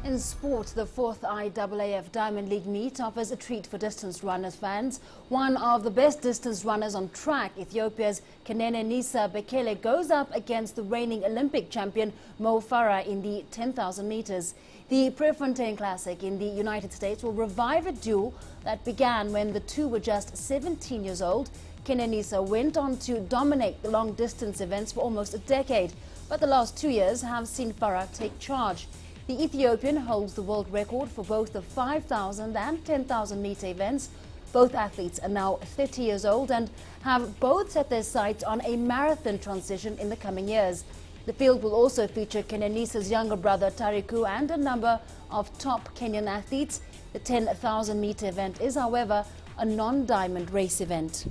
In sport, the fourth IAAF Diamond League meet offers a treat for distance runners fans. One of the best distance runners on track, Ethiopia's Kenenisa Bekele, goes up against the reigning Olympic champion Mo Farah in the 10,000 meters. The Prefontaine Classic in the United States will revive a duel that began when the two were just 17 years old. Kenenisa went on to dominate the long distance events for almost a decade, but the last 2 years have seen Farah take charge. The Ethiopian holds the world record for both the 5,000 and 10,000 meter events. Both athletes are now 30 years old and have both set their sights on a marathon transition in the coming years. The field will also feature Kenenisa's younger brother Tariku and a number of top Kenyan athletes. The 10,000 meter event is, however, a non-diamond race event.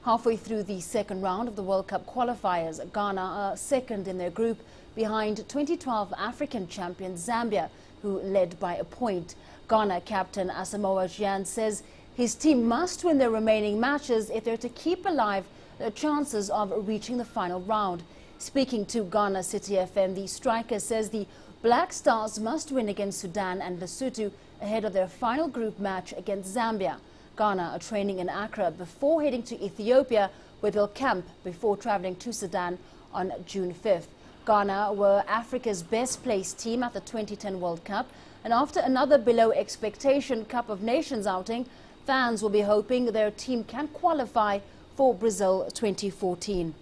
Halfway through the second round of the World Cup qualifiers, Ghana are second in their group behind 2012 African champion Zambia, who led by a point. Ghana captain Asamoah Gyan says his team must win their remaining matches if they're to keep alive their chances of reaching the final round. Speaking to Ghana City FM, the striker says the Black Stars must win against Sudan and Lesotho ahead of their final group match against Zambia. Ghana are training in Accra before heading to Ethiopia, where they'll camp before travelling to Sudan on June 5th. Ghana were Africa's best placed team at the 2010 World Cup, and after another below expectation Cup of Nations outing, fans will be hoping their team can qualify for Brazil 2014.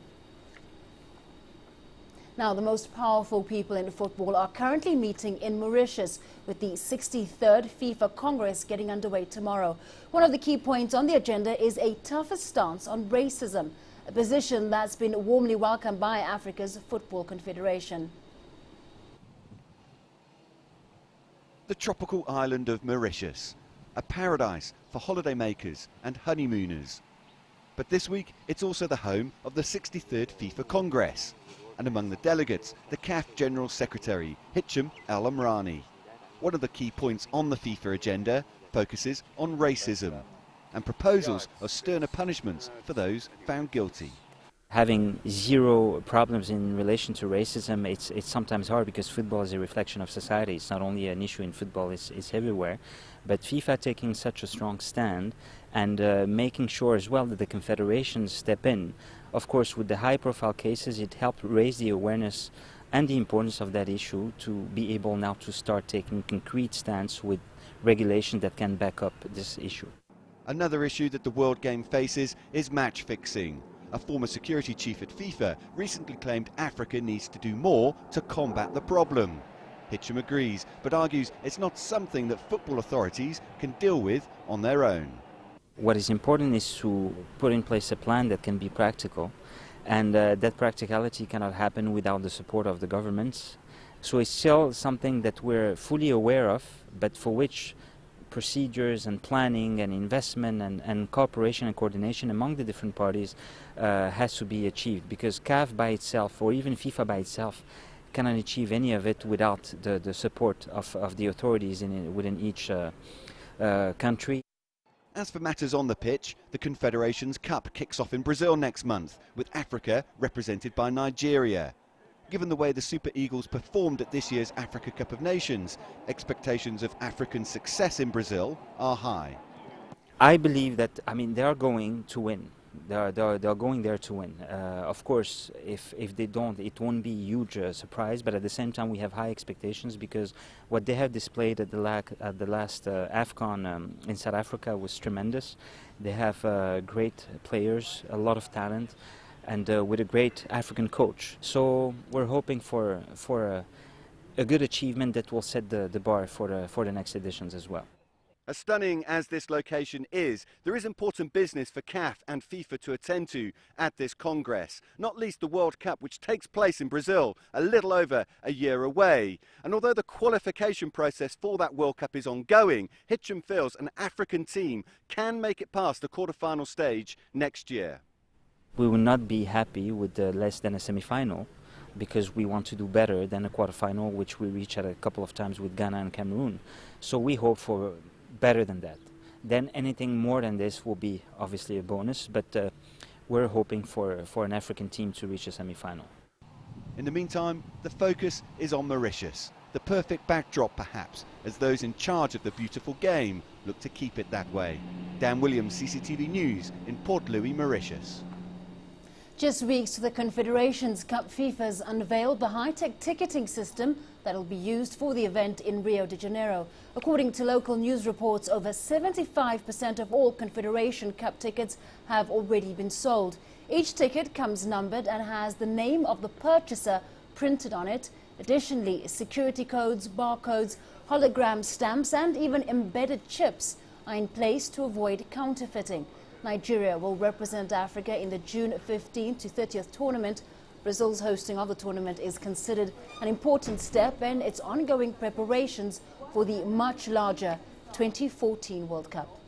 Now, the most powerful people in football are currently meeting in Mauritius, with the 63rd FIFA Congress getting underway tomorrow. One of the key points on the agenda is a tougher stance on racism, a position that's been warmly welcomed by Africa's Football Confederation. The tropical island of Mauritius, a paradise for holidaymakers and honeymooners. But this week, it's also the home of the 63rd FIFA Congress. And among the delegates, the CAF General Secretary, Hicham El Amrani. One of the key points on the FIFA agenda focuses on racism and proposals of sterner punishments for those found guilty. Having zero problems in relation to racism, it's sometimes hard because football is a reflection of society. It's not only an issue in football, it's everywhere. But FIFA taking such a strong stand and making sure as well that the confederations step in. Of course, with the high-profile cases, it helped raise the awareness and the importance of that issue to be able now to start taking concrete stance with regulation that can back up this issue. Another issue that the World Game faces is match fixing. A former security chief at FIFA recently claimed Africa needs to do more to combat the problem. Hicham agrees, but argues it's not something that football authorities can deal with on their own. What is important is to put in place a plan that can be practical, and that practicality cannot happen without the support of the governments. So it's still something that we're fully aware of, but for which procedures and planning and investment and cooperation and coordination among the different parties has to be achieved, because CAF by itself or even FIFA by itself cannot achieve any of it without the support of the authorities within each country. As for matters on the pitch, the Confederations Cup kicks off in Brazil next month, with Africa represented by Nigeria. Given the way the Super Eagles performed at this year's Africa Cup of Nations, expectations of African success in Brazil are high. I believe that, they are going to win. They're going there to win. Of course, if they don't, it won't be a huge surprise, but at the same time we have high expectations because what they have displayed at the last AFCON in South Africa was tremendous. They have great players, a lot of talent, and with a great African coach. So we're hoping for a good achievement that will set the bar for the next editions as well. As stunning as this location is, there is important business for CAF and FIFA to attend to at this Congress, not least the World Cup, which takes place in Brazil a little over a year away. And although the qualification process for that World Cup is ongoing, Hicham feels an African team can make it past the quarter-final stage next year. We will not be happy with less than a semi-final, because we want to do better than a quarter-final, which we reached at a couple of times with Ghana and Cameroon. So we hope for better than that. Then anything more than this will be obviously a bonus, but we're hoping for an African team to reach a semi-final. In the meantime, the focus is on Mauritius, The perfect backdrop, perhaps, as those in charge of the beautiful game look to keep it that way. Dan Williams, CCTV News in Port Louis, Mauritius. Just weeks to the Confederations Cup, FIFA's unveiled the high-tech ticketing system that will be used for the event in Rio de Janeiro. According to local news reports, over 75% of all Confederation Cup tickets have already been sold. Each ticket comes numbered and has the name of the purchaser printed on it. Additionally, security codes, barcodes, hologram stamps and even embedded chips are in place to avoid counterfeiting. Nigeria will represent Africa in the June 15th to 30th tournament. Brazil's hosting of the tournament is considered an important step in its ongoing preparations for the much larger 2014 World Cup.